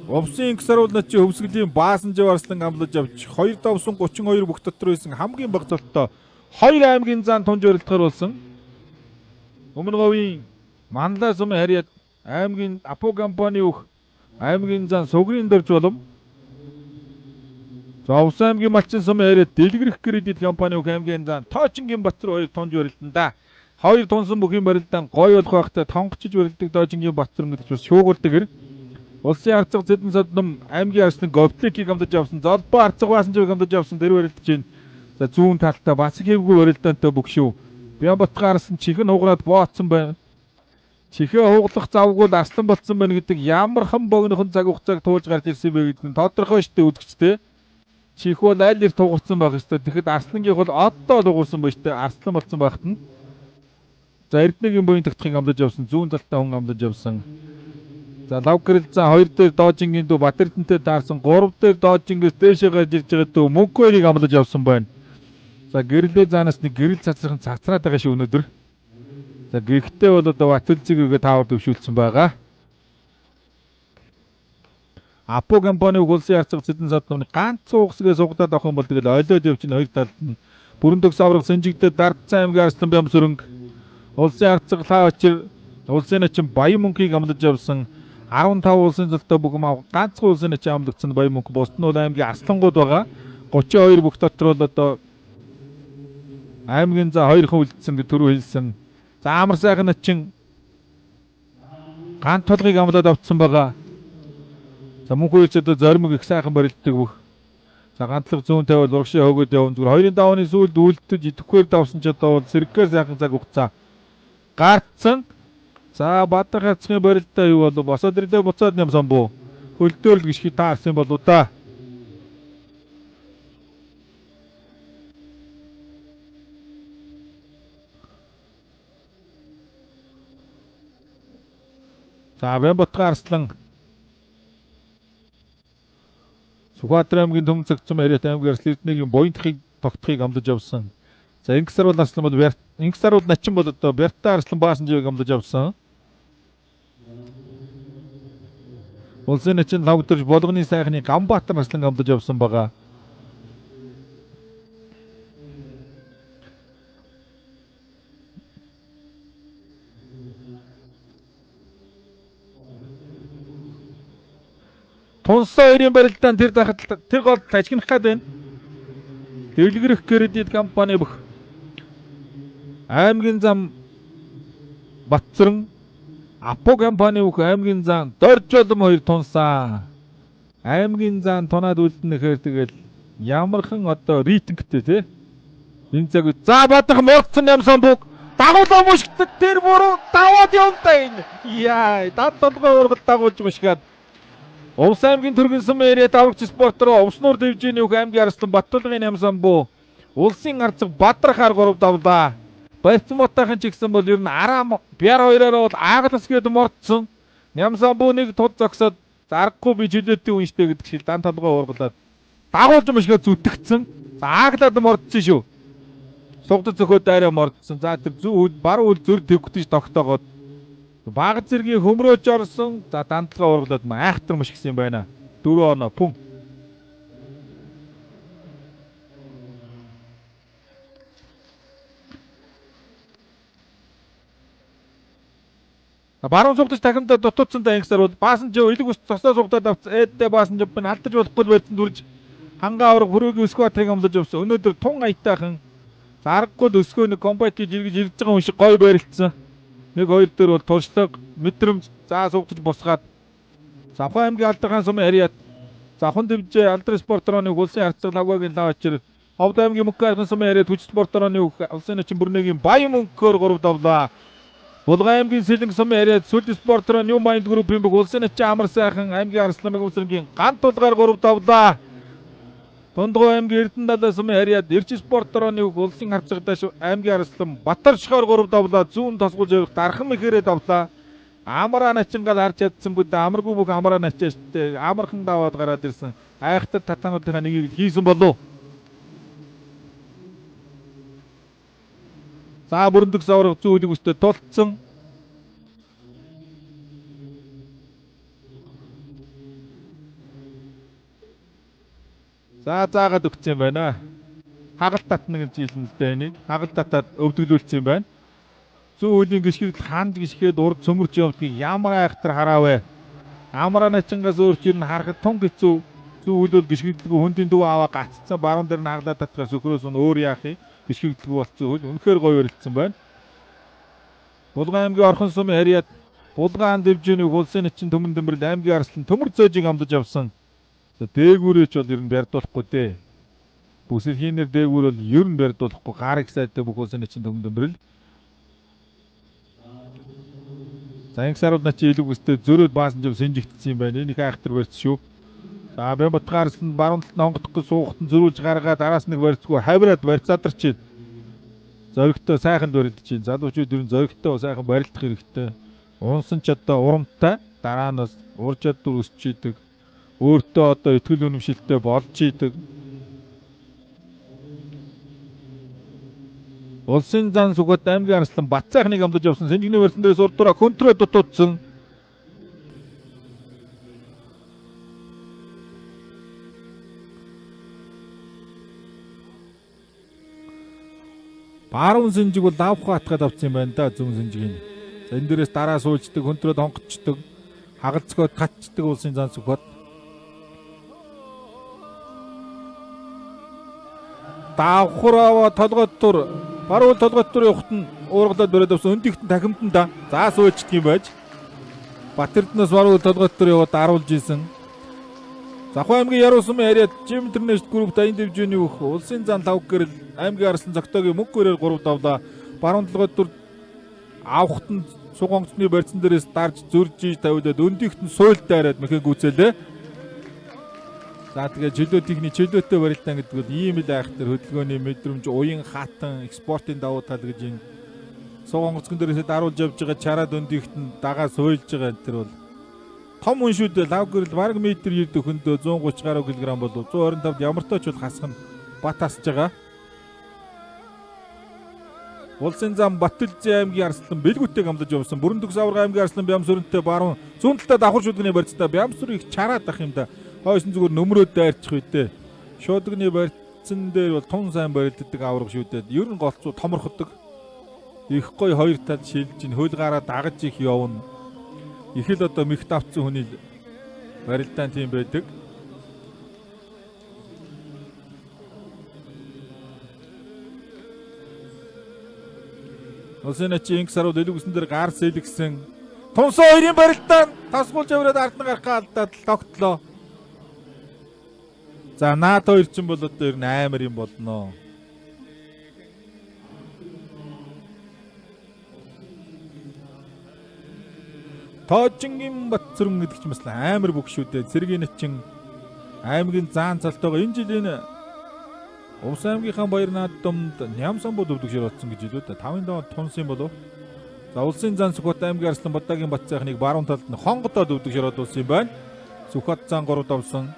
Овсын гисаруулна чи хөвсгөлийн баасан жаварслан амлаж авч 2 давсан 32 бүх дотор байсан хамгийн бага золтой 2 аймгийн зан тунж өрөлтгөр болсон. Өмнө говийн Мандаа сум харьяат аймгийн Апо компани өөх аймгийн зан сугрын дөрж болом. За Увс аймгийн малчин сум харьяат дэлгэрэх кредит компани өөх аймгийн зан Тоочингийн Батар хоёр тунж өрөлтөндөө хоёр тунсан бүхийн барилдаан гой болох байхтай тонгочж өрөлдөг Тоочингийн Батар гэж бас шуугуулдаг гэр. Улсын арцаг зэдэн содном аймгийн арсны говтликийг хамдаж авсан золбоо арцаг баасан жиг хамдаж авсан дэр өрөлдөж байна. За зүүн талдаа бас хэвгүй өрөлдөөнтэй бүгшүү. Бямбатгаар арсан чихэн хугараад бооцсон байна. Чихээ хууглах завгүй арслан болцсон байна гэдэг ямар хэн богинохон цаг хугацааг туулж гарч ирсэн бэ гэдэг нь тодорхой штэ үзэгчтэй. Чих бол аль нэр тугарсан байх ёстой. Тэгэхэд арслангийн бол одоо дугуурсан ба штэ. Арслан болцсон байхад нь. За Эрдэнэгийн буян тагтахыг амлаж явсан. Зүүн талдаа хүн амлаж явсан. За лавгэрэл за 2 дээр доожингийн дүү Батэрдэнтэй таарсан 3 дээр доожингээс дээшээ гарч ирж байгаа дүү мөнгөөрийг амлаж явсан байна. За гэрлээ заанаас нэг гэрэл цацрахын цацраад байгаа шүү өнөөдөр. За гэрхтээ бол одоо Батүлцэг рүүгээ таавар төвшүүлсэн байгаа. Апо компани улсын арцаг зэдэн содны ганц угсгээ сугадаад авах юм бол тэгэл ойлоод явчихна хоёр талд нь. Бүрэн төгс аврах Сэнжигдээ Дардсан аймгийн арслан бям сүрэнг улсын арцаг лаа очир улсын начин баян мөнхийг амлаж явсан 15 улсын золтой бүхэм ав ганцхан улсын начин амлагдсан баян мөнх бусд нь бол аймгийн арслангууд байгаа. 32 бүх дотор бол одоо аймгийн за 2 хүн үлдсэн гэж түрүү хэлсэн. За амар сайхан начин ганц толгыг амлаад авцсан байгаа. За мөнх үйлч одоо зоримог их сайхан барилддаг бүх. За ганцлог зүүн тавил урагшаа хөгөөд явна зүгээр 2-ын давааны сүүлд үлддэж идэвхгээр давсан ч одоо бол сэргээр сайхан цаг хугацаа гарцсан. За бадар хацгийн барилдаа юу болов босоод ирлээ буцаад нямсан буу. Хөлдөөрл гიშхий таарсан болоо да. За Бямбатгаар арслан Сүхбаатар аймгийн Төмөн цагцсан харьяат аймгийн арслан Эрдэнэгийн буянтхыг тогтхыг амлаж явсан. За Инксаруул арслан бол Инксаруул начин бол одоо Бяртаа арслан баасан жиг амлаж явсан. Улсын начин лавдэрж болгоны сайхны Ганбаатар арслан амлаж явсан байгаа. Тунсан хоёрын барилдаан тэр дахад тэр гол ажигнах гээд байна. Дэлгэрэх кредит компани бүх аймгийн зам Батцэрэн Апо компани бүх аймгийн зам Доржолом хоёр тунсан. Аймгийн зам тунаад үлдэнэхээр тэгэл ямархан одоо рейтингтэй тий. Энэ цаг за бадах морцсон ямсан бүг дагуулаа мушгдаг тэр буруу даваад явтаа энэ. Яа, дад толгой ургал дагуулж мушгаад Увс аймгийн төргөн сум яриад аврагч спорт руу Увснуур дивжиний бүх аймгийн арслан Баттулгын ямсан буу улсын арцаг Бадрахаар 3 давлаа. Баярцмотойхон ч гэсэн бол ер нь араа бяр хоёроо бол ааглас гээд мордсон. Ямсан буу нэг туд зогсоод зарахгүй би жилэтийн хүн штэ гэдэг шиг дан толгой ургалаад дагуулж мышгаа зүтгэцэн. За ааглаад мордсон шүү. Сугдад зөхөө дайраа мордсон. За тэр зүг бар үл зүр төвгтөж тогтоогоод баг зэргийн хөмрөөж орсон. За дандлага ургалаад айхтар мш гисэн байна. 4 оноо пүн. Баруун сугдаж тахимдаа дутуудсантай ангисаар бол баасан жоо илэг ус цосоо сугдаад авц эддээ баасан жоо бин алдаж болохгүй байсан дүрж хангаа авраг хөрөөгийн өсгөөтрийг амлаж авсан. Өнөөдөр тун аятайхан зарггүй өсгөө нэг комбайт гэж ирж байгаа хүн шиг гой байрлцсан. Нэг хоёр дээр бол туршлага мэдрэмж заа сугдаж босгаад Завхан аймгийн Алдархан сумын харьяат Завхан дэвжээ Алдар спорт орооны улсын арцаг лагвагийн лаачир Ховд аймгийн Мөнхбаатар сумын харьяат хүч спорт орооны улсын начин бүрнэгийн баян мөнхөөр 3 давлаа. Булган аймгийн Сэлэнг сумын харьяат Сүлд спорт ороо New Mind Group-ийн бүх улсын начин амар сайхан аймгийн арслан мэгүсрэнгийн гант тулгаар 3 давлаа. Дундгой аймгийн Эрдэнэ сумын харьяат Эрч спорт орооны улсын харцагдааш аймгийн арслан Батаршхоор 3 давлаа. Зүүн тосгож явах Дархан ихээрээ давлаа. Амараа начин гал харж ядсан бүдэ амаргүй бүх амараа начааштай амархан даваад гараад ирсэн. Айхтар татануудынхаа нэгийг хийсэн болов. За бүрэндэг саврах зүйлийг өстэй тулцсан. За заагаад өгсөн юм байна. Хагалт татна гэж хэлнэстэй энийг. Хагалт татаад өвдөглүүлсэн юм байна. Зүүн хуулийн гიშгэрэл хаанд гიშгээд урд цөмөрч явдгийг ямар айхтар хараавэ. Амраа начингаас өөрч ирнэ харахад тун хэцүү. Зүүн хуулиуд гიშгэлдэггүй хүндийн дүү аваа гаццсан баруун дээр нь хаглаад татгаас өкрөөс нь өөр яах юм. Гიშгэлдэггүй болцсон хөл үнэхээр гоё өрөлдсөн байна. Булган аймгийн орхон сумын харьяат Булган дэвжээний улсын эчин төмөн дэвмэрл аймгийн арслан төмөр зөожийг амдаж авсан. Дээгүүрээч бол ер нь барьдуулахгүй дээ. Бүсэрхийнээр дээгүүр бол ер нь барьдуулахгүй гар их сайтай бүх улсын эчин төмөн дэвмэрл. За энэ сарууд на чи илүү өстэй зөрөөд баасан жив сэнжигдсэн юм байна. Энийг айхтар барьц шүү. За Бямбатгаар арслан баруун талд хонгодохгүй суухтан зөрүүлж гаргаад араас нэг барьцгүй хавраад барьцаадарч. Зоригтой сайхан барилдаж чинь залуучууд ер нь зоригтой сайхан барилдах хэрэгтэй. Унсан ч одоо урамтай дараа нь ур чадвар өсч идэг. Өөртөө одоо ихтгэл үнэмшилтэй болж идэг. Улсын зан сүгэт аймгийн арслан Батцайхныг амдаж явсан Сэнжигний барьсан дээрээс урдураа хөнтрөө дутуудсан. Баруун Сэнжиг бол давх хатгаад авсан юм байна да зүүн Сэнжигийн. За энэ дээрээс дараа суульчдаг, хөнтрөөд хонгочдөг, хагалцгоод катчдаг улсын зан сүгэт. Давхраа толгойд тур баруун толгойд тур явахт нь уургалаад бариад авсан өндөгтөн тахимтан да. За суульчдаг юм байж. Батэрднаас баруун толгойд тур яваад аруулж исэн. Завхан аймгийн Яруу сумын харьяат Jim International Group дайн дэвжээний бүх улсын зан 5 гэрэл аймгийн арслан зогтоогийн мөнгө гэрээр 3 давлаа. Баруун толгойд тур авахт нь сугонгоцны барьсан дээрээс дарж зөрж тавиулаад өндөгт нь суйлт дайраад мэхэ гүцээлээ. За тэгээ чөлөөтийнхний чөлөөтэй барилдаан гэдэг бол ийм л айхтар хөдөлгөөний мэдрэмж уян хатан экспортын давуу тал гэж энэ сугонгоцгон дээрээс даруулж явж байгаа чараад өндөгт нь дагаа суйлж байгаа энэ төр бол том үншүүдээ лав гэрэл бараг метр ерд өөхөндөө 130 гаруй кг болов 125-д ямар тооч бол хасах нь бат хасж байгаа. Улсын зам Батүлзээ аймгийн арслан Бэлгүттэйг амдаж явсан. Бүрэн төгс аварга аймгийн арслан Бямсүрэнтэй баруун зүүн талдаа давхар шүдгний барьцтай Бямсүр их чараад ах юм да. Хойсон зүгээр нөмрөөд дайрчих үедээ. Шуудгны барьцсан дээр бол тун сайн барилддаг аварга шүдэд ер нь голцоо томорходог. Их гой хоёр тал шилж ин хөл гараа дагаж их явна. Их л одоо мэгт авцсан хүний барилдаан тийм байдаг. Улсын эчин сарууд элүүгсэн дээр гар сэлгсэн. Тунсан хоёрын барилдаан тасгуулж аваад ард нь гарах алдаад тогтлоо. За наад хоёр ч бол одоо ер нь амар юм болно. Тоожингийн Батцүрэн гэдэг ч юм бас амар бүх шүү дээ. Цэргийн начин аймгийн заан цалтайгаа энэ жилийн Увс аймгийнхаа баяр наадамд Нямсан бод өвдөг широтсон гэж хэлээ да. 5-7 тунсын болов. За улсын зан Сүхбат аймгийн арслан Бадагийн Батцайхныг баруун талд нь хонгодоод өвдөг широтулсан юм байна. Сүхбат зан 3 давсан.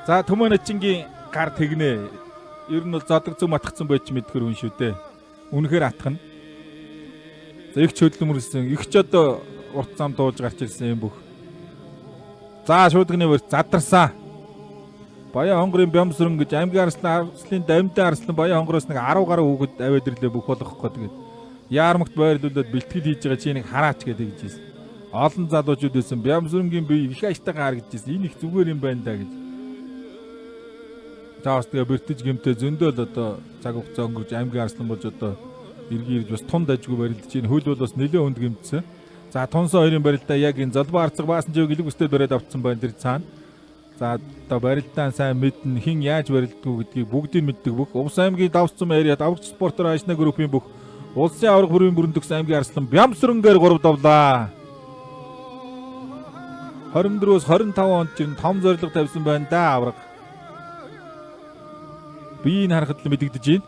За Төмөн Ачингийн гар тэгнэ. Ер нь бол зодогцоо матгцсан байж мэдхэр хүн шүү дээ. Үнэхээр атгана. За их чөлөөмөрсөн. Их ч одоо урт зам дуулж гарч ирсэн юм бүх. За шуудганы барь задарсан. Баян хонгорын Бямсүрэн гэж аймгийн арслын дамжтай арслан Баян хонгороос нэг 10 гаруй хүүхэд аваад ирлээ бүх болгохгүй тэгээд яармагт байрлуулад бэлтгэл хийж байгаа чи нэг хараач гэдэг гэж хэлсэн. Олон залуучууд байсан Бямсүрэнгийн бие их аштайгаа хар гэж хэлсэн. Энэ их зүгээр юм байна да гэж. Таавс тэгээ бэртэж гэмтэй зөндөл одоо цаг хугацаа өнгөрч аймгийн арслан болж одоо ирж бас тун дажгүй барилдаж байна. Хөл бол бас нэлээд өнд гэмтсэн. За тунсан хоёрын барилдаа яг энэ залбаа арцаг баасан жиг гэлэг өстэй бариад авцсан байна тэр цаана. За одоо барилдаан сайн мэднэ хин яаж барилддаг гэдгийг бүгдийг мэддэг бүх Увс аймгийн давцсан яриад аврагч спортоор Ашна группийн бүх улсын авраг бүрийн бүрэн төгс аймгийн арслан Бямсүрэнгээр 3 давлаа. 24-өөс 25 онд чинь том зорилго тавьсан байна да авраг. биеийг харахад л мэдэгдэж байна.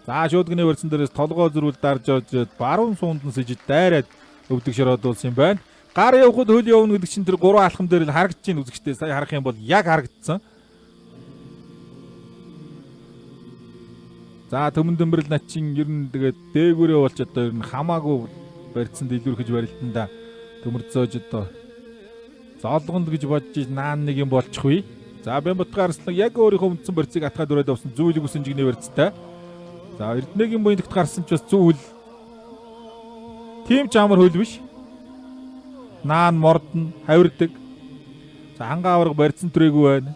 За шуудганы барьсан дээрээс толгой зөрүүл дарж орж баруун суундан сэжид дайраад өвдөг шороодлуулсан юм байна. Гар явхад хөл явна гэдэг чинь тэр гурван алхам дээр л харагдаж байна үзэгчтэй. Сая харах юм бол яг харагдсан. За төмөн дөмбөрл над чинь ер нь тэгээд дээгүүрээ болж одоо ер нь хамаагүй барьцсан дэлгүүрхэж барилтан да төмөрцөөж одоо зоолгонд гэж бодож наан нэг юм болчихгүй. За Бямбатхан Арслан яг өөрийнхөө үндсэн барьцыг атгаад өрөөд авсан зүйлэг үсэн жигний барьцтай. За Эрдэнэгийн буйндагт гарсан ч бас зүйл. Тим ч амар хөл биш. Наан мордон хавирдаг. За хангаа аварга барьцсан түрээгүй байна.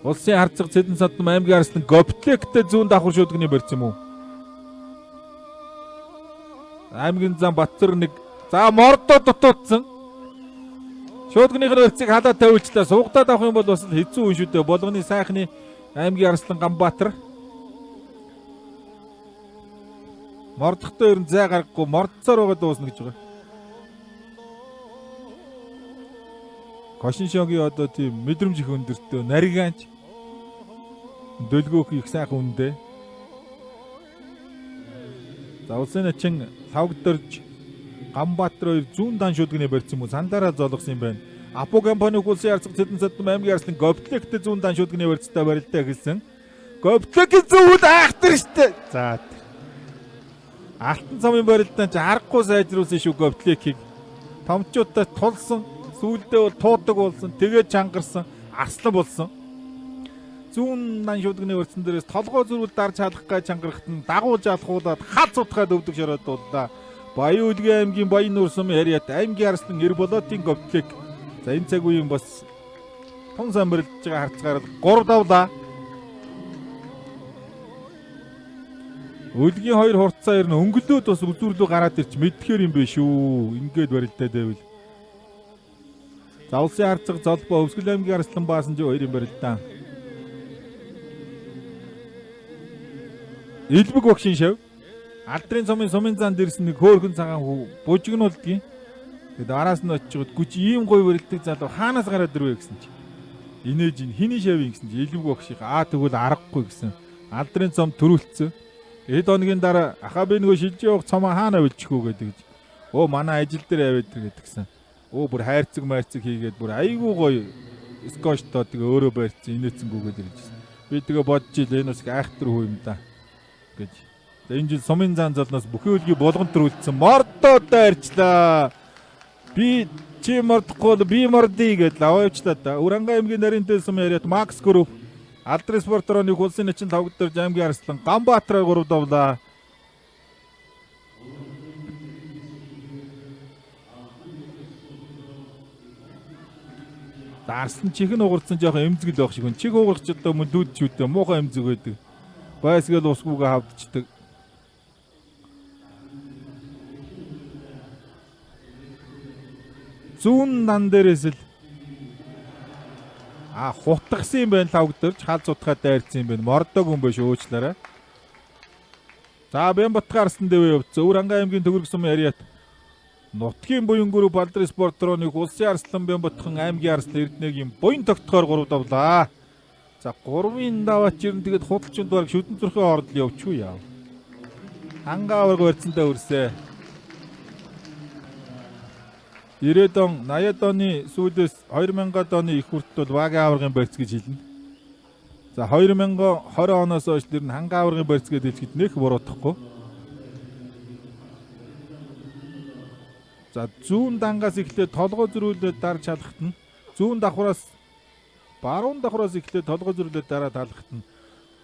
Улсын харцаг Цэдэн Содном аймгийн Арслан Гоптлектэй зүүн давхар шуудганы барьц юм уу? Аймгийн зам Батцар нэг. За мордоо дутуудсан. Шуудганы барьцыг халаад тавьчихлаа. Суугатаад авах юм бол бас хэцүү хүн шүү дээ. Болгоны сайхны аймгийн Арслан Ганбаатар. Мордохтой ер нь зай гарахгүй мордцоор байгаа дуусна гэж байгаа. Кошин шогийн одоо тийм мэдрэмж их өндөртэй наригаанч дөлгөөх их сайхан үндэ. За улсын начин лавгдорж Ганбаатар 2 зүүн дан шүдгний барьсан юм уу сандаараа зоолгосон юм байна. Апо компани улсын харцаг Цэдэн Содном аймгийн Арслан Гоптлектэй зүүн дан шүдгний барьцтай барилтаа эхэлсэн. Гоптлекийн зүүн айхтар штэ. За Алтан цамын барилдаан ч аргагүй сайжруулсан шүү Гоптлекийг. Томчуудаа тулсан, сүүлдээ бол туудаг болсон, тэгээд чангарсан, аслан болсон. Зүүн дан шүдгний өрцөн дээрээс толгой зөрүүл дарж халах гэж чангарахт нь дагуулж алхуулаад хац утгаад өвдөг шороодлууллаа. Баян Үлгэн аймгийн Баян нуур сумын харьяат аймгийн Арслан Эрболотын Гоптлек. За энэ цаг үеийн бас тун самбарлж байгаа харцгаар 3 давлаа. Үлгийн 2 хурцаа ер нь өнгөлөөд бас үзүүрлүү гараад ирч мэдхээр юм бэ шүү. Ингээд барилдаад байвал. За улсын харцаг Золбоо Өвсгөл аймгийн Арслан Баасан 2 юм барилдаа. Илбэг багшийн шав. Алдрын сумын зан дээрс нэг хөөрхөн цагаан хүү бужигнуулдгийн. Тэгээд араас нь очиод гүч ийм гоё барилдаг залуу хаанаас гараад ирвэ гэсэн чи. Инээж ин хиний шавын гэсэн чи Илбэг багшийн тэгвэл аргагүй гэсэн. Алдрын цом төрүүлцэн. Эд оногийн дараа ахаа би нөгөө шилж явах цомоо хаана авилчихгүй гэдэг. Оо манай ажил дээр аваад тэр гэдгсэн. Оо бүр хайрцаг майрцаг хийгээд бүр айгүй гоё скотчтоо тэгээ өөрөө барьцсан инээцэн гүгээд иржсэн. Би тэгээ бодож ил энэ бас айхтар хүү юм да гэж. Энэ жил сумын зан золноос бүхэн үлгийн болгон төрүүлсэн мордоо дайрчлаа. Би чи мордохгүй би мордъё гэж аваавчлаа да. Уранга аймгийн нарийнтэй сумын яриат Макс Групп Алдрын спорторооны улсын начин тавгдэрж аймгийн Арслан Ганбаатар 3 давлаа. Арслан чихэн уурсан жоохон эмзэгэл байх шиг. Чих уурч одоо мөн дүүд ч үдэ муухай эмзэг байдаг. Байсгал усгүйгээ хавдчихдаг. Зүүн дан дээрээс л хутгсан юм байна тавгдэрч хал зутгаад дайрцсан юм байна. Мордог юм биш өөчлөөрэй. За Бямбатхан Арслан дэвээ явцсан. Уранга аймгийн Төгөрөг сумын харьяат Нутгийн буян групп Алдрын спорторооны улсын Арслан Бямбатхан аймгийн Арслан Эрдэнэгийн буян тогтохоор 3 давлаа. За 3-ын даваач ер нь тэгээд худалчинд бараг шүдэн зүрхийн хооронд явчихгүй яав. Хангаа аварга барьцсандаа өрсөө. 90-ад он 80-ад оны сүүлээс 2000-ад оны их хүртэл бол вагийн аваргын барьц гэж хэлнэ. За 2020 оноос хойш тэр нь хангаа аваргын барьц гэж хэлэхэд нэх буруутахгүй. За зүүн дангаас эхлээд толгой зөрүүлээд дарж халахт нь зүүн давхраас баруун давхраас эхлээд толгой зөрүүлээд дараа талахт нь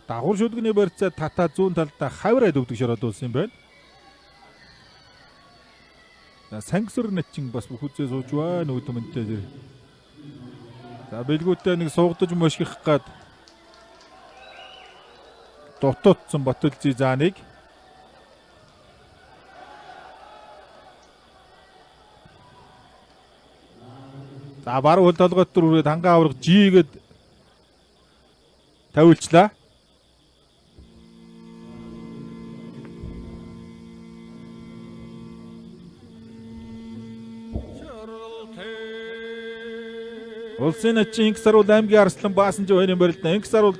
давхар шүдгний барьцаа татаа зүүн талдаа хавраад өвдөг шороодлуулсан юм байна. За сангисүр начин бас бүхүзээ сууж байна үүдмэнтэй тэр. За бэлгүүтээ нэг суугдаж мошгих гад дутуудсан Ботөлзий зааныг за баруун хөл толгойд түрээд хангаа аврах жигээд тавилчлаа. Улсын ачийн инх саруул аймгийн Арслан Баасанжи хоёрын барилдаа инх саруул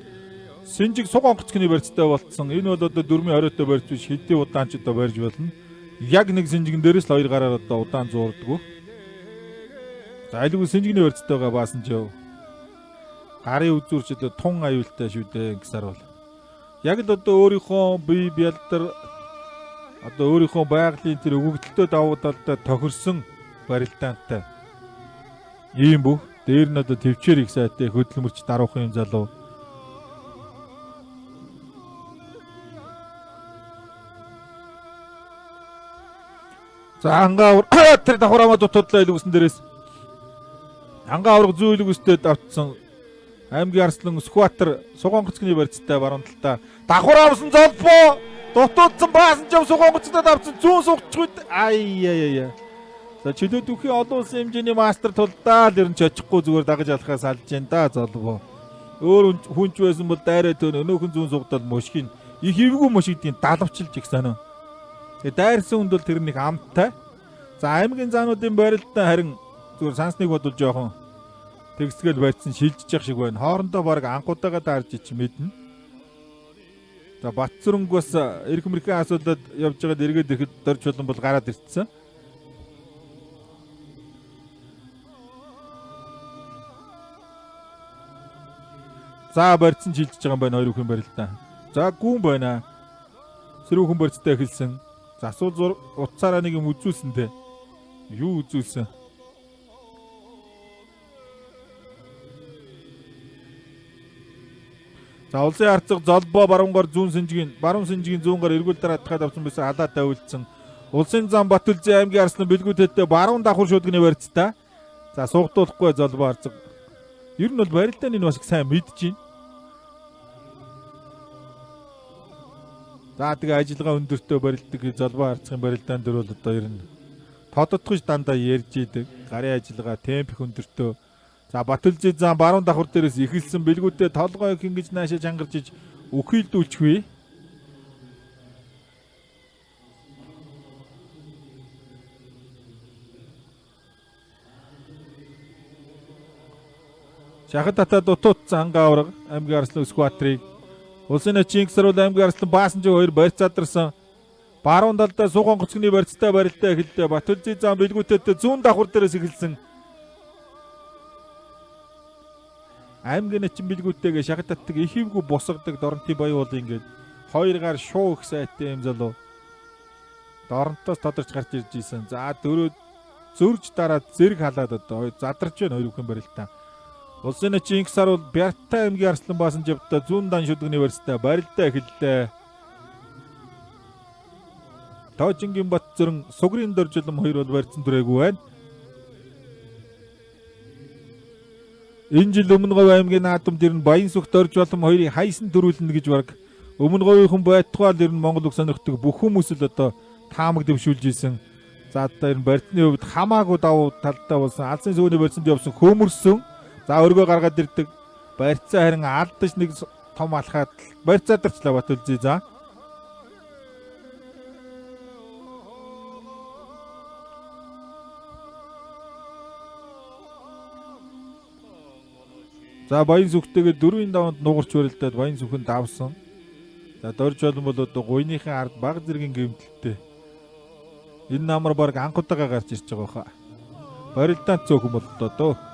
Синжиг суг онгоцгны барьцтай болцсон. Энэ бол одоо 4-20-той барьж биш хэдий удаан ч одоо барьж болно. Яг нэг синжигэн дээрээс л 2 гараар одоо удаан зуурдаг. За айлгүй синжигний барьцтайгаа Баасанжи. Гарын үзүүрч одоо тун аюултай шүү дээ инх саруул. Яг л одоо өөрийнхөө бие бялдар одоо өөрийнхөө байгалийн тэр өгөгдөлтөд давуу талтай тохирсон барилдаантай. Ийм бүх дээр нь одоо төвчээр их сайтай хөдөлмөрч даруухан юм залуу. За ангаа тэр давхраамаа дутуудлаа илүүсэн дээрээс ангаа авраг зөөлөг өстэд автсан аймгийн Арслан Сүхбаатар Сугонгоцгны барьцтай баруун талдаа давхраамсан золбоо дутуудсан Баасанжи Сугонгоцдод авсан зүүн сугчгүй ай. За чөлөө дүүхийн олон улсын хэмжээний мастер тулдаа л ер нь ч очихгүй зүгээр дагаж алхахаас алж जैन да золбоо. Өөр хүнч байсан бол дайраа төн өнөөхөн зүүн сугдал мушгийн их эвгүй мушигдгийн далавчилж их санаа. Тэгээ дайрсан хүнд бол тэр нэг амттай. За аймгийн заануудын барилдаа харин зүгээр сансныг бодвол жоохон тэгсгэл байцсан шилжиж явах шиг байна. Хоорондоо баг анхудаага даарж ич мэднэ. За Батцүрэнг бас эрх мэрхэн асуудалд явж байгаад эргээд ирэхэд дорж болон бол гараад ирсэн. За барьцсан шилжиж байгаа юм байна хоёр хүн барилдаа. За гүн байна. Сэрүүхэн барьцтай эхэлсэн. За асуул утсаараа нэг юм үзүүлсэн дээ. Юу үзүүлсэн? За улсын арцаг золбоо баруунгаар зүүн синжгийн зүүнгээр эргүүл дараа атгаад авсан байсан халаатай үйлдсэн. Улсын зам Батүлзийн аймгийн Арслан бэлгүүтэдтэй баруун давхар шуудганы барьцтай. За суугдуулахгүй золбоо арцаг. Ер нь бол барилдааны нь бас их сайн мэдж байна. За тэгээ ажиллагаа өндөртөө барилдаг золбоо арцгийн барилдаан дөр бол одоо ер нь тодотгож дандаа ярьж идэг. Гарын ажиллагаа темп их өндөртөө. За Батүлзийн зам баруун давхар дээрээс эхэлсэн бэлгүүтээ толгой их ингэж наашаа чангарчиж үхийлдүүлчихвээ. Шахад татаа дутуудсан ангаа авраг аймгийн Арслан Сүхбаатарыг улсын ачийн инх саруул аймгийн Арслан Баасанжи хоёр барьц задарсан. Баруун талдаа Сугонгоцгны барьцтай барилдаа эхэллээ. Батүлзийн зам бэлгүүтэд зүүн давхар дээрээс эхэлсэн. Аймгийн ачин бэлгүүтэйгээ шахад татдаг ихивгүй бусгадаг Доронтын баян бол ингээд хоёр гар шуу их сайтай юм залуу. Доронтоос тодорч гарч ирж ийсэн. За дөрөв зөрж дараад зэрэг халаад одоо задарч байна хоёр хүн барилдаа. Улсын ачийн инх саруул Бяртай аймгийн Арслан Баасанживтай зүүн дан шүдгний барьцтай барилдаа эхэллээ. Тоожингийн Батцүрэн Сугрын дөржлөм хоёр бол барьцсан түрээгүй байна. Энэ жил Өмнөговь аймгийн наадамд ер нь Баянсүх дорж болом хоёрыг хайсан дөрүүлнэ гэж баг Өмнөговийн байтугаал ер нь Монгол үг сонирхдаг бүх хүмүүс л одоо таамаг дэвшүүлж ийсэн. За одоо ер нь барьцны хувьд хамаагүй давуу талтай болсон. Алсын сүүний барьцанд явсан хөмөрсөн. За өргөө гаргаад ирдэг. Барьцаа харин алдаж нэг том алхаад барьцаа дарчлаа Батүлзий. За За Баянсүхтэйгээ 4-ийн даванд нугарч барилдаад Баянсүхэн давсан. За дорж болон бол одоо гуйныхын ард баг зэргийн гэмтэлтэй. Энэ намар баг анхудаага гарч ирж байгаа хаа. Барилдаанд цөөхөн боллоо дөө.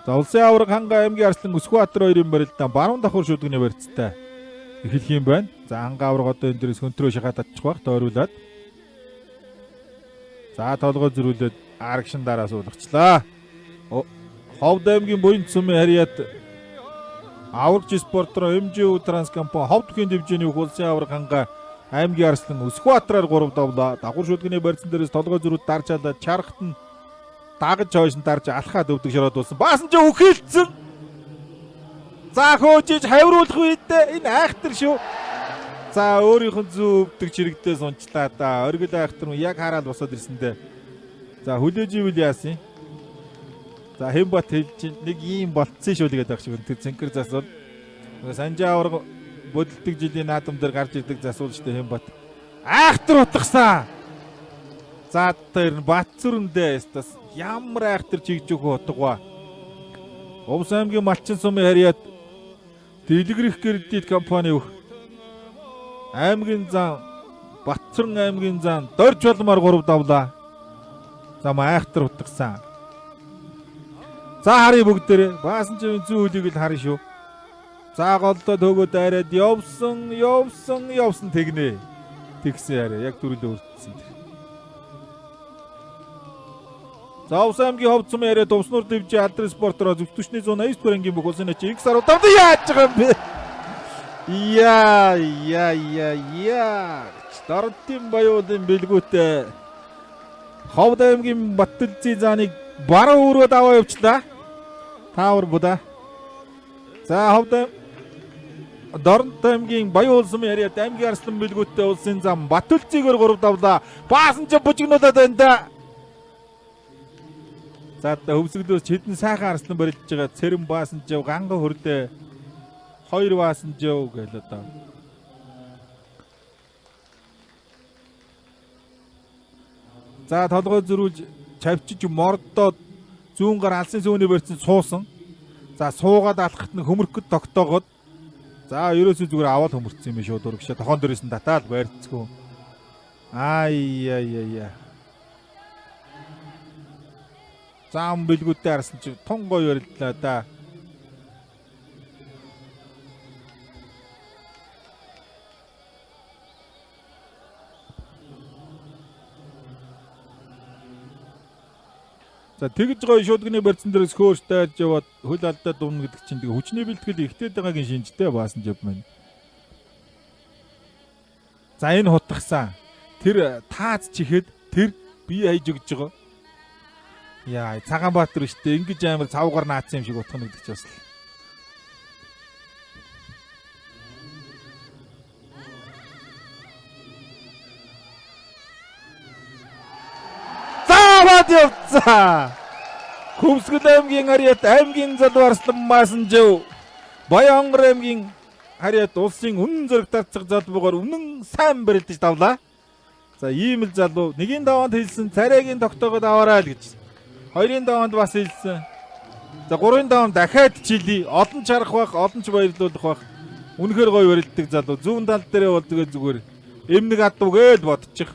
За улсын авраг ханга аймгийн Арслан Сүхбаатар хоёрын барилдаан баруун давхар шүдгний барьцтай эхэлх юм байна. За ханга авраг одоо энэ дээрээс хөнтрөө шахаад татчих байх тойруулаад. За толгой зөрүүлээд арагшин дараа суулгачлаа. Ховд аймгийн буян цөмийн харьяат аврагч спортроо МЖУ транскомпани ховд бүхийн дивизионы улсын авраг ханга аймгийн Арслан Сүхбаатараар 3 давлаа. Давхар шүдгний барьцсан дээрээс толгой зөрүүд дарж алаад чарахт нь дагаж хойш нь дарж алхаад өвдөг шороод болсон. Баасанжи үхэлцэн. За хөөжиж хавруулах үедээ энэ айхтар шүү. За өөрийнх нь зүү өвдөг чирэгдээ сунчлаа да. Оргил айхтар нь яг хараад босоод ирсэндээ. За хүлээж ивэл яасан. За Хэмбат хэлж нэг ийм болцсон шүү тэгээд байх шиг тэр цэнхэр засвал. Санжаа авраг бодолдог жилийн наадам дээр гарч ирдэг засвал штэ Хэмбат. Айхтар утгасан. За тэр Батцүрэндээ стас ямар айхтар чигж өгөх утгагүй. Овс аймгийн малчин сумын харьяат дэлгэрэх кредит компани өг аймгийн зам Батцүрэн аймгийн зам дорж болмоор 3 давлаа. За айхтар утгасан. За харъя бүгдээрээ баасан чинь зүү үлийг л харъя шүү. За голдоо төгөөд арайд явсан тэгнэ. Тэгсэн арай яг дөрөлөө өртсөн. За Овс аймгийн ховд сумын яриад Увснуур дэвжээ алдрын спортороо зөвтөчний 180 дугаар ангийн бүх улсын ачаа X сар удаад яаж байгаа юм бэ? Яа. Дортын баяуудын бэлгүүтэй ховд аймгийн Баттэлзий зааныг бараа өрөөд аваа явчлаа. Таавар буда. За ховд Дорнот аймгийн Баян улсын яриад аймгийн Арслан бэлгүүтэй улсын зам Баттэлзийгээр 3 давлаа. Баасан ч бужигнуудад байна да. За хөвсгөлөөс хэдэн сайхан Арслан барилж байгаа цэрэм баасан жав ганга хөрдөө 2 баасан жав гээл одоо. За толгой зөрүүлж чавчиж мордоод зүүн гар алсын сүүний барьсан суусан. За суугаад алхахт нь хөмөрөхөд тогтоогоод за ерөөсөө зүгээр аваад хөмөрцсөн юм шүү дөрөгшөө тохон дээрээс нь татаад байрцгүй. Яа. Зам бэлгүүтэй харсан чи тун гоё яриллаа да. За тэгж гоё шуудганы барьсан дээрээс хөөрч тайлж яваад хөл алдаа дуна гэдэг чинь тэгээ хүчний бэлтгэл ихтэй байгаагийн шинжтэй баасан жив маань. За энэ хутгасан. Тэр таац чихэд тэр бие хайж өгж байгаа. Яа, Цагаанбаатар штэ ингэж амар цавгаар наацсан юм шиг утгах нэгдэг ч бас. За явцаа. Хөвсгөл аймгийн харьяат аймгийн залуу Арслан Маасанжив Баянгар аймгийн харьяат улсын үнэн зэрэг тарцах залбуугаар үнэн сайн барилдаж давлаа. За ийм л залуу нэгийн даваанд хэлсэн царайгийн тогтоогод аваарай л гэж. Хоёрын даваанд бас хэлсэн. За гурвын даваанд дахиад чили олон чарах бах, олон ч баярлуулах бах. Үнэхээр гоё барилддаг залуу. Зүүн тал дээрээ бол тэгээ зүгээр эмнэг адуу гээл бодчих.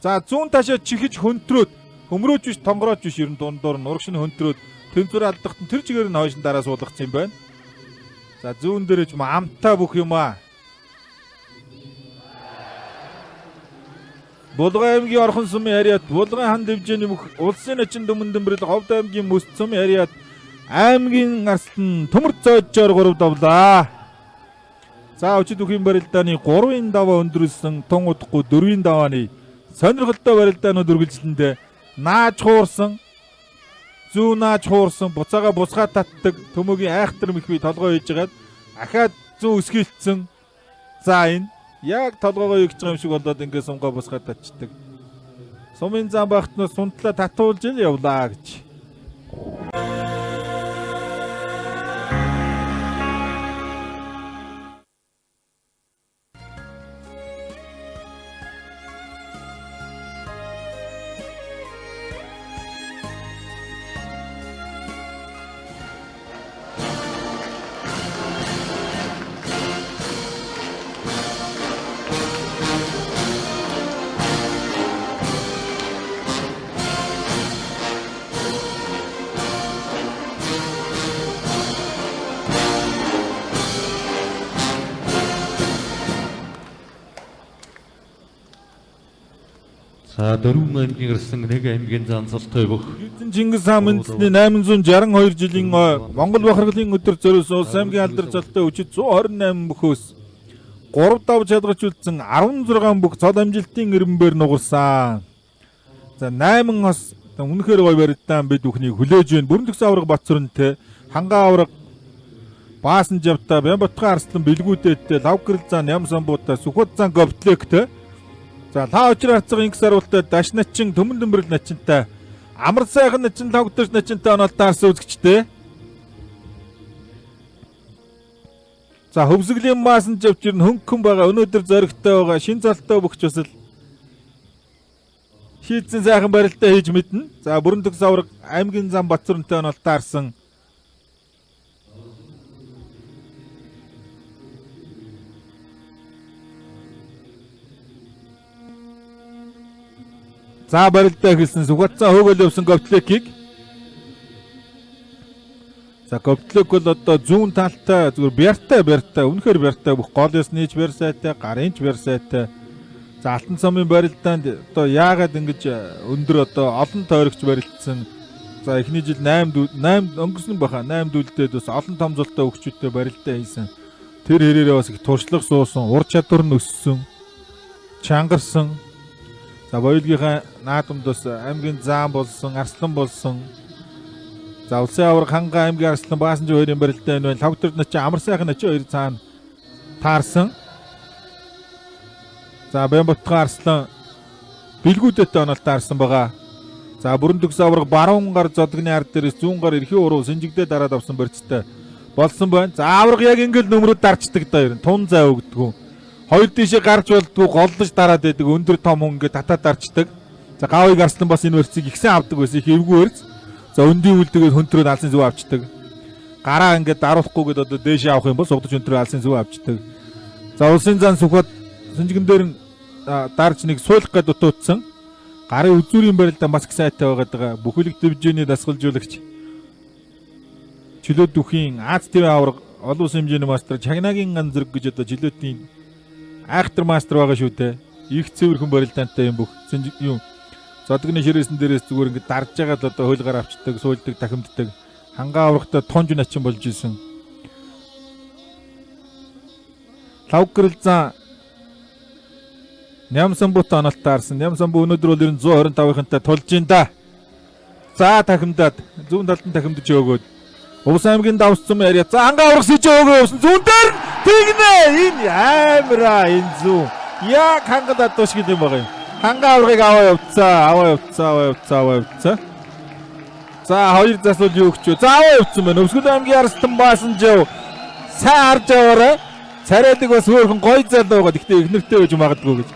За зүүн ташаа чихэж хөнтрөөд хөмрөөж биш тонгорооч биш ер нь дундуур нь урагш нь хөнтрөөд тэнцвэр алдахт нь тэр чигээр нь хойшин дараа суулгацсан юм байна. За зүүн дээрээ ч амтаа бүх юм аа. Булган аймгийн Орхон сумын харьяат Булган хан дэвжээний бүх улсын начин дүмэн дэврэл Ховд аймгийн Мөс сумын харьяат аймгийн Арслан төмөр цоожоор 3 давлаа. За өчид үхийн барилдааны 3-ын даваа өндрүүлсэн тун удахгүй 4-ийн давааны сонирхолтой барилдаанууд үргэлжлэндээ нааж хуурсан зүү нааж хуурсан буцаага бусгаа татдаг төмөгийн айхтар мэхвий толгой хийж байгаад ахаад зүү өсгөлтсөн. За энэ яг толгоогоо игж байгаа юм шиг болоод ингээд сумгаа бусгаад татчихдаг. Сумын зам багтнаас сунтлаа татуулж ил явлаа гэж. За дөрвөн аймгийн ирсэн нэг аймгийн занцалтай бүх Чингис хаан үндэсний 862 жилийн Монгол бахархлын өдөр зориулс улс аймгийн алдар залтай өчид 128 бүхөөс 3 давж чадгачулсан 16 бүх цол амжилтын ирэмбээр нугарсан. За 8 хос үнэхээр гоё барилдаан бид бүхнийг хүлээж байна. Бүрэн төгсөн авраг Батцүрэнтэй хангаа авраг Баасан жавта Бямбатхан Арслан бэлгүүтэйтэй Лавгэрл зан Ямсанбуутай Сүхбат зан Говтлэгтэй. За та очир хацаг X саруултай даш начин төмөн дөмбөрл начинтай амар сайхан начин тавгдэрч начинтай онолтоос үзэгчтэй. За хөвсгөлийн маасан жавчир нь хөнгөн байгаа өнөөдөр зоригтой байгаа шин золтой бөхч бас л Шийдсэн сайхан барилтаа хийж мэднэ. За бүрэн төгс авраг аймгийн зам Батцүрэнтэй онол таарсан. За барилтаа хэлсэн Сүхбатцаа хөөгөл явсан Говтлокийг. За Говтлок бол одоо зүүн талтай зүгээр бяртай үнэхээр бяртай бүх голоос нээж бэр сайтай, гарын ч бэр сайтай. За Алтан цамын барилдаанд одоо яагаад ингэж өндөр одоо олон тойрогч барилдсан. За эхний жил 8 өнгөрсөн баха 8 дүүлдээд бас олон том золтой өгчүүдтэй барилдаа хийсэн. Тэр хэрээрээ бас их туршлага суусан, ур чадвар нь өссөн, чангарсан. За боёлгийнхаа наадамд бас аймгийн зам болсон, арслан болсон. За улсын авраг ханга аймгийн арслан Баасанжи хоёрын барилдаа энэ байна. Лавгтард на чи амар сайхан на чи хоёр цаана таарсан. За Бямбатхан арслан бэлгүүдэд онол таарсан байгаа. За бүрэн төгс авраг баруун гар зодгны ард дээрээс зүүн гар эрхий уруу сэнжигдээ дараад авсан барьцтай болсон байна. За авраг яг ингээд нөмрөд дарчдаг даа ер нь тун зай өгдөг. Хоёр тийшээ гарч болдгоо голлож дараад байдаг өндөр том хүн ингээд татаад дарчдаг. За гавыг арслан бас энэ барьцыг ихсэн авдаг байсан их эвгүй барьц. За өндийн үлдэгээд хөнтрөөд алсын зүв авчдаг. Гараа ингээд даруулахгүйгээд одоо дээшээ авах юм бол сугдаж хөнтрөө алсын зүв авчдаг. За улсын зан Сүхбат сэнжигэн дээр нь дарж нэг суулгах гээд дутуудсан. Гарын үзүүрийн барилдаа бас их сайтай байгаа. Бүхэлэг дивизионы дасгалжуулагч Чөлөөт дүүхийн Аз ТV авраг олон улсын хэмжээний мастер Чагнагийн ган зэрэг гэж одоо Чөлөөтийн айхтар мастер байгаа шүү дээ. Их цэвэрхэн барилдаантай юм бүх. Юм зодгны ширээсэн дээрээс зүгээр ингэ дарж байгаа л одоо хөлгаар авчдаг, суульдаг, тахимддаг. Хангаа аврагтай тонж начин болж исэн. Лавгрэлзан Нямсан бут онолт таарсан. Нямсан бу өнөөдөр бол ер нь 125-ынтай тулж ин да. За тахимдаад зүүн талд нь тахимдж өгөөд Увс аймгийн давсцсан яриа. За хангаа авраг сэж өгөө явсан. Зүүн дээр тэгнэ. Энэ амира энэ зүүн. Яг хангад адууш гэдэг юм байгаа юм. Хангаа аврагыг аваа явцаа. За хоёр засвал юу өгч вэ? За аваа явцсан байна. Өвсгөл аймгийн Арстан Баасанжи сайн харж аваарай. Царайдаг бас хөөрхөн гоё залуу байгаа. Гэхдээ ихнэртэй байж магадгүй гэж.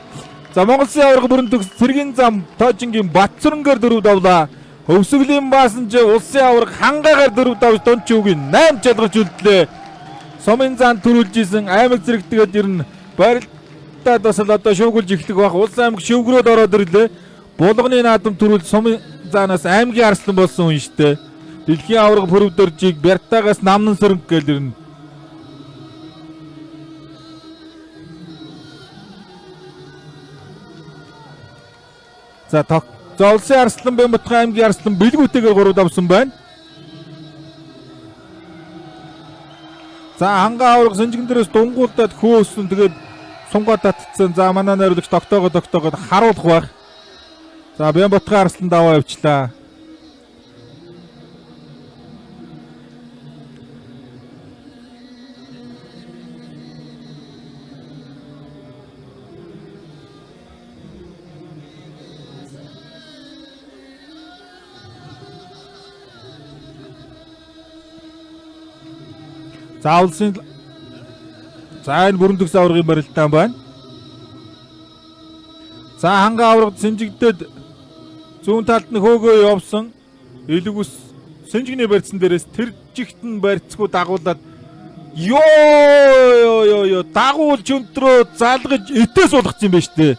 За Монголын авраг бүрэн төгс цэргийн зам Тоожингийн Батцүрэнгээр дөрөв давлаа. Өвсгөлийн Баасанжи улсын авраг хангаагаар дөрөв давж Дончуугийн 8 чадгарч үлдлээ. Сумын зан төрүүлж исэн аймаг зэрэгтэйгээд ирнэ. Барилдаад бас л одоо шуугуулж эхлэх бах. Улсын аймаг шүүгрөөд ороод ирлээ. Булганы наадам төрүүлж сумын занаас аймгийн арслан болсон хүн штэ. Дэлхийн авраг пөрөвдөржийг Бяртаагаас намнан сөрөнг гээл ирнэ. За Улсын арслан Бямбатхан аймгийн арслан бэлгүүтэйгээр 3 давсан байна. За хангаа авраг сэнжигэн дээрээс дунгуулдаад хөөсөн тэгээд сунгаа татцсан. За манай найруулагч тогтоогоод харуулах байх. За Бямбатхан арслан даваа явчлаа. За улсын энэ бүрэн төгс аврагын барилдаан байна. За хангаа аврагд сэнжигдээд зүүн талд нь хөөгөө явсан. Илгүс сэнжигний барьцсан дээрээс тэр жигт нь барьцгүй дагуулад дагуулж өнтрөө залгаж этээс болгоцсон юм байна шүү дээ.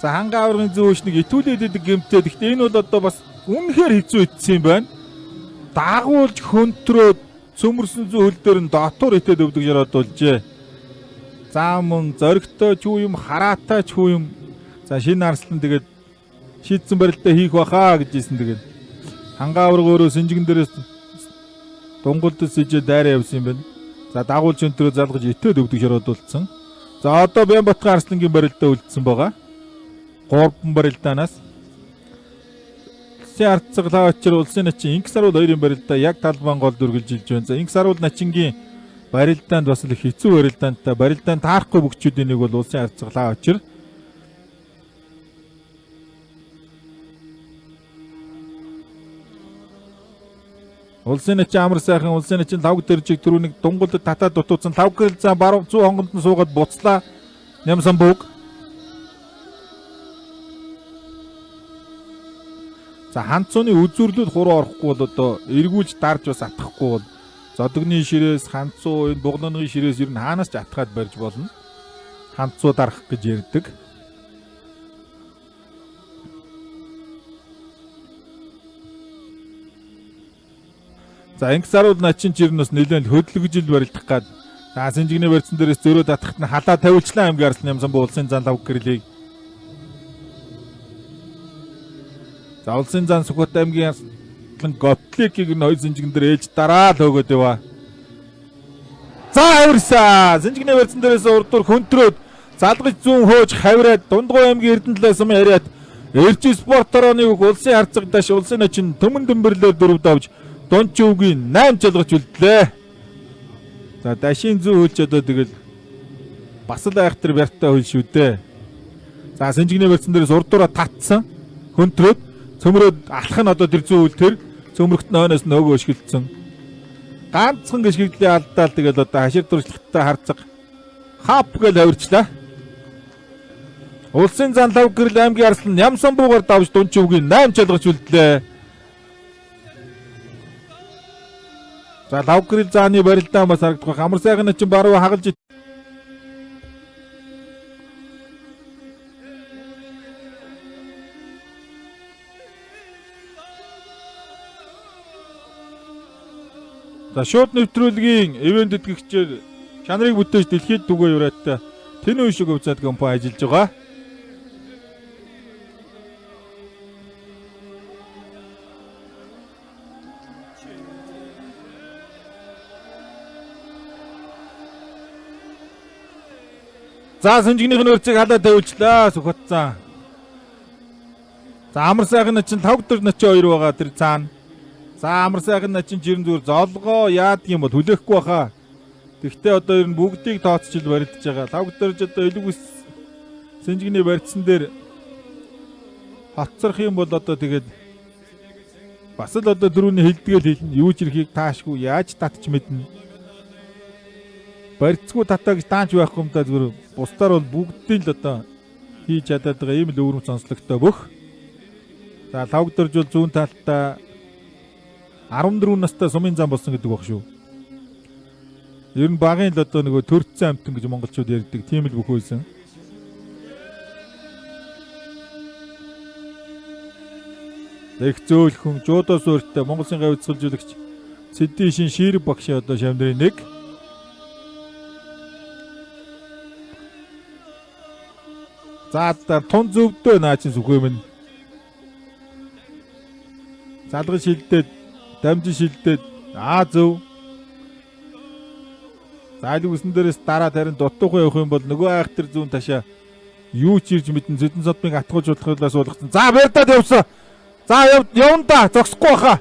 За хангаа аврагын зүүн нэг итүүлээд идэг гэмтэй. Гэхдээ энэ бол одоо бас үнэхээр хэцүү итсэн юм байна. Дагуулж хөнтрөөд цөмөрсөн зүү хөл дээр нь дотор итэд өвдөг жараад болжээ. За мөн зоригтой ч юм хараатай ч юм. За шинэ арслан тэгээд шийдсэн барилдаа хийх баха гэж хэлсэн тэгээд хангаа авраг өөрөө сэнжигэн дээрээс дунгуулдад сижээ дайраа явсан юм байна. За дагуулж өнтрөө залгаж итэд өвдөг жараад болцсон. За одоо Бямбатхан арслангийн барилдаа үлдсэн байгаа. 3 барилдаанаас Ардцаглаа очир улсын начин Инх Сарвал хоёрын барилдаа яг талбан гол дүргэлжилж байна. За Инх Сарвал начингийн барилдаанд бас л хэцүү барилдаантай. Барилдаанд таарахгүй бүгчүүдийн нэг бол улсын Ардцаглаа очир. Улсын начин амар сайхан улсын начин лавг дэржиг түрүүнийг дунгуулд татаад дутуудсан лавг гэрэлзээ баруун зүүн хонгонд нь суугаад буцлаа. Нямсан бүг. За ханцууны үзүүрлүүд хуруу орохгүй бол одоо эргүүлж дарж бас атахгүй бол зодогны ширээс ханцуу энэ бугнаны ширээс ер нь хаанаас ч атгаад барьж болно. Ханцуу дарах гэж ярьдаг. За Инксарууд начин ч ер нь бас нэлээд хөдөлгөжл барилдах гад. За Синжигний барьсан дээрээс зөрөө татахт нь халаа тавиулчлаа аймгийн Арслан Ямсан улсын зан лав гэрлийг. За улсын зан Сүхбат аймгийн Арслан Готликийг нь хоёр Синжигэн дээр ээж дараад өгөөд яваа. За авирсаа Синжигний барьсан дээрээс урдуур хөнтрөөд залгаж зүүн хөөж хавираад Дундгой аймгийн Эрдэнэлээс юм яриад Эрчи спортороо нэг улсын харцагдаш улсын начин төмөн дөмбөрлөөр дөрөв давж Дончуугийн 8 жолгож үлдлээ. За дашийн зүү хөлж одоо тэгэл бас л айхтар бяртаа хөл шүү дээ. За Синжигний барьсан дээрээс урдуураа татсан. Хөнтрөөд цөмрөөд алах нь одоо тэр зүү хөл тэр цөмрөгт нойноос нөгөө өшгөлдсөн. Ганцхан гიშгэгдлийн алдаал тэгэл одоо хашир дуршлагтай харцаг хап гэл авирчлаа. Улсын зан лав гэрэл аймгийн Арслан Ямсан буугаар давж Дунчуугийн 8 жолгож үлдлээ. За лав гэрэл зааны барилдаа бас харагдах. Амар сайхан начин баруун хагалж за шууд нэвтрүүлгийн ивент эдгэгчээр чанарыг бүтээж дэлхийд түгөө юурааттай тэн үе шиг хувьцаат компани ажиллаж байгаа. За Синжигнийх нь өрцөг халаа тавьуулчлаа Сүхбатцаа. За амар сайхан начин тавгдэр начин хоёр байгаа тэр цаана. За амар сайхан начин жирэн зүгээр золгоо яадаг юм бол хүлээхгүй баха. Тэгвэл одоо ер нь бүгдийг тооцчил баригдаж байгаа. Тавгдэрж одоо элэг ус Синжигний барьцсан дээр хатцрах юм бол одоо тэгээд бас л одоо дөрөвний хилдгээл хэлнэ. Юу ч ирэхийг таашгүй яаж татч мэднэ. Барьцгүй татаа гэж таанч байхгүй юм та зүгээр бусдаар бол бүгдийг л одоо хийж чадаад байгаа ийм л өвөрм сонслогтой бөх. За тавгдэрж бол зүүн талдаа 14 настай сумын зам болсон гэдэг баг шүү. Ер нь багын л одоо нөгөө төрцсөн амтан гэж монголчууд ярьдаг тийм л бүх үйсэн. Их зөөлхөн жуудаас өөртөө Монголын гавь цэцгэлжүүлэгч Сэддийн шин Ширэг багшийн одоо шамдрын нэг. За тун зөвдөө наачин сүхэмэн. Залгаж шилдээд, дамжин шилдээд зөв. За аль үсэн дээрээс дараа тарин дутуухан явах юм бол нөгөө айхтар зүүн ташаа юу ч ирж мэдэн зэдэн содмыг атгуулж бодлохоос уулгацсан. За Бердад явсан. За явна да зогсохгүй баха.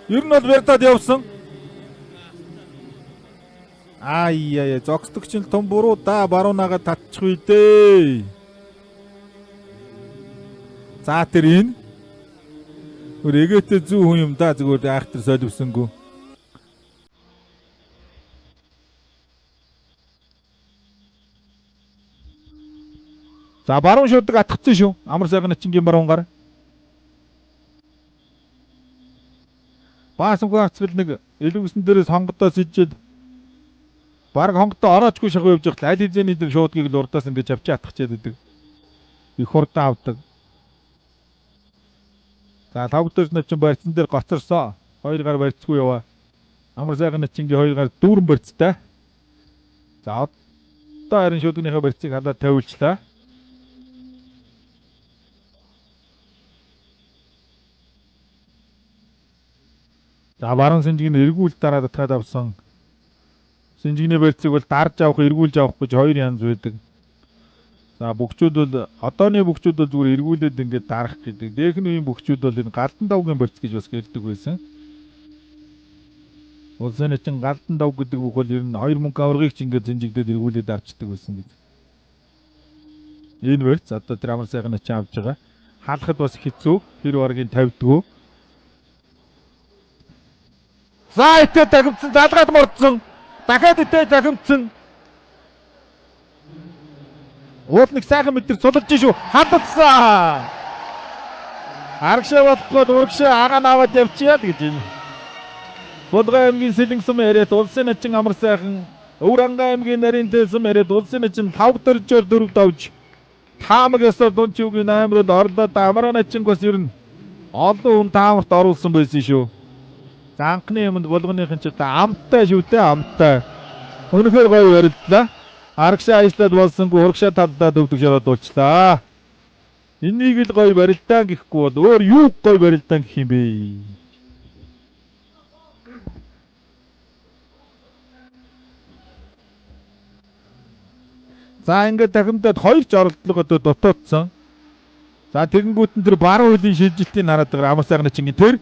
Ер нь бол Бердад явсан. Яа зогсдог чинь том буруу да баруунаагаа татчих үе дээ. За тэр энэ эгээтэй зүү хүн юм да зүгээр айхтар соливсонгүй. За баруун шуудаг атгацсан шүү. Амар сайхан начингийн баруун гар. Баасангүй хацгал нэг элүүсэн дээрээс хонгодоос ижил баг хонгодоо ороочгүй шахуу явж байгаа аль хэзээний дээр шуудгийг л урдаас ингэж авчи атгачаад идэг. Их хурдан авдаг. За тавгдэрч начин барьцсан дээр гоцорсоо. Хоёр гар барьцгүй яваа. Амар сайхан начингийн хоёр гар дүүрэн барьцтай. За одоо харин шуудгийнхаа барьцыг халаа тавиулчлаа. За баруун Синжигний эргүүл дараад татгаад авсан. Синжигний барьцыг бол дарж авах, эргүүлж авах гэж хоёр янз байдаг. За бүгчүүд бол одооны бүгчүүд бол зүгээр эргүүлээд ингээд дарах гэдэг. Дээхний үеийн бүгчүүд бол энэ галдан давгийн барьц гэж бас ярьдаг байсан. Улсын начин галдан дав гэдэг бүх бол ер нь 2 мөнгө аваргыг ч ингээд зинжигдээд эргүүлээд авчдаг байсан гэж. Энэ барьц одоо тэр амар сайхан начин авч байгаа. Хаалхад бас хэцүү. Тэр баргийн тавьдгүү. За итэ дахимцсан залгаад мордсон. Дахиад итэ дахимцсан. Уул нэг сайхан мэдэр сулж шүү. Хандцсан. Арагшаа болохгүй урагшаа агаа наваад явчихъя гэж байна. Булган аймгийн Сэлэнсүм яриад улсын начин амар сайхан Өвранга аймгийн нарийн дэсэм яриад улсын начин 5 дөржөөр 4 давж таамаг ёсоор Дунчуугийн 8-рууд орлоод амраа начин бас ер нь олон хүн таамарт оруулсан байсан шүү. За анхны юмд булганыхын ч та амттай шүү дээ амттай. Өнөхөр гоё барилдлаа. Арагшаа ажлаад болсонгүй урагшаа талдаа төвдөг шороод уучлаа. Энийг л гоё барилдаа гэхгүй бол өөр юу гоё барилдаа гэх юм бэ? За ингээд дахимдаад 2 жоролдлого одоо дутаадсан. За тэгэнгүүтэн тэр баруун хуулийн шилжилтийг хараад байгаа амар сайхны чинь тэр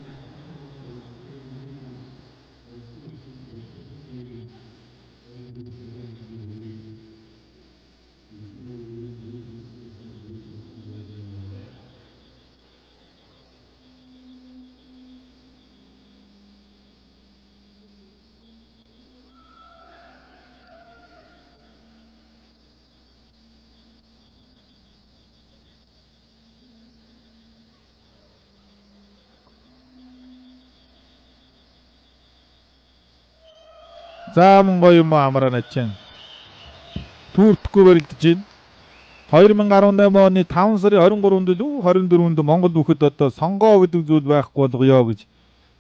за мөн гоё юм амраа начин. Түүртэхгүй барилдаж байна. 2018 оны 5 сарын 23-нд л 24-нд Монгол бүхэд одоо сонгоо гэдэг зүйл байхгүй болгоё гэж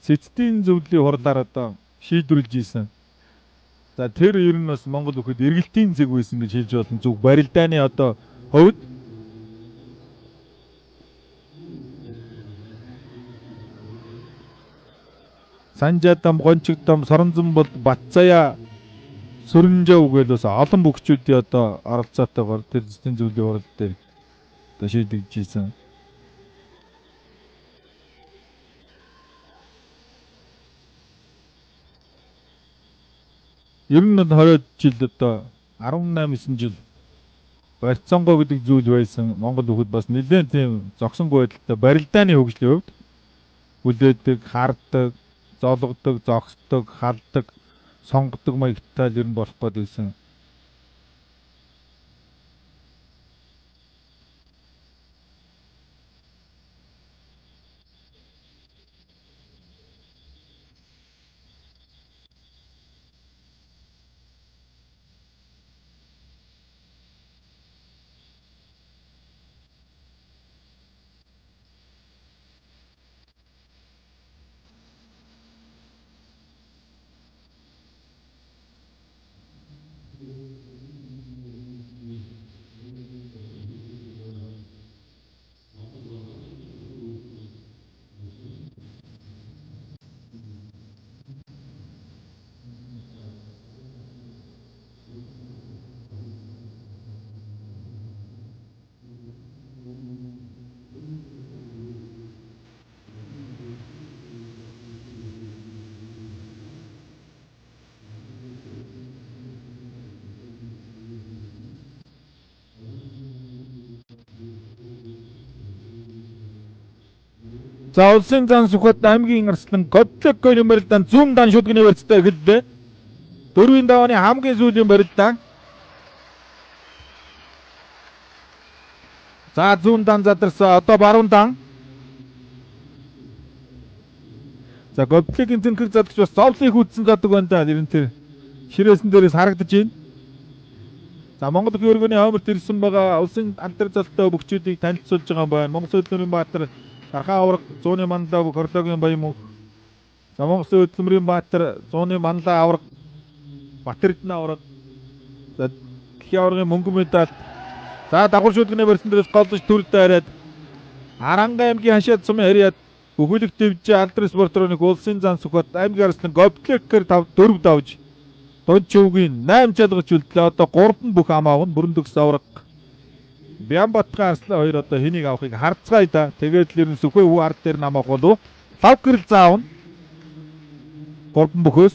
сэцтийн зөвлөлийн хурлаар одоо шийдвэрлэж ийсэн. За тэр ер нь бас Монгол бүхэд эргэлтийн зэг байсан гэж хэлж болно. Зүг барилдааны одоо хувьд Санжаадам, Гончигдам, Соронзонбод, Батцаяа, Сүрэнжав гэж бас олон бүгчүүдийн одоо оролцоотойгоор тэр зэстийн зөвлөлийн хурал дээр одоо шийдэгдэж ийсэн. Ер нь 20 жил одоо 18-9 жил барьцангой гэдэг зүйл байсан. Монгол бүхэд бас нэлээд тийм зогсонгүй байдалтай барилдааны хөгжлийн хувьд хүлээдэг, харддаг, зологдог, зогсдог, халдаг, сонгодог маягтай л ер нь болох гээд байсан. За улсын зан Сүхбат аймгийн арслан Годлог гойрын барилдаанд зүүн дан шүдгний барьцтай эхэллээ. 4-ийн давааны хамгийн сүүлийн барилдаан. За зүүн дан задарсан одоо баруун дан. За Годлогийн тэнхэг задагч бас зовлыг үдсэн задаг байна да. Ер нь тэр ширээсэн дээрээс харагдаж байна. За Монгол хөргөний хойморт ирсэн байгаа улсын антар залтай бүгчүүдийг танилцуулж байгаа юм байна. Монгол Улсын Баатар Сархан авраг 100-ны мандаа Корлогийн баян мөнх. За Монгол Улсын Баатар 100-ны мандаа авраг Батэрдэн авраг. За Дэлхийн аврагын мөнгөн медаль. За дагвар шүлгэний барьсан дээрээс голдож төрөлдөө хараад Аранга аймгийн хашаад сумын харьяад бүхэлэг дэвжээ алдар спортрооны улсын зан Сүхбат аймгийн арслан Годлогээр 4 давж Дунчуугийн 8 жалгаж үлдлээ. Одоо 3 бүх амаав нь бүрэн авраг. Бямбатган арслан 2 одоо хэнийг авахыг харцгаая да. Тэгээд л ерэн Сүхбат хүү ард дээр намаах болов. Лав гэрэл заавна. 3 бүхөөс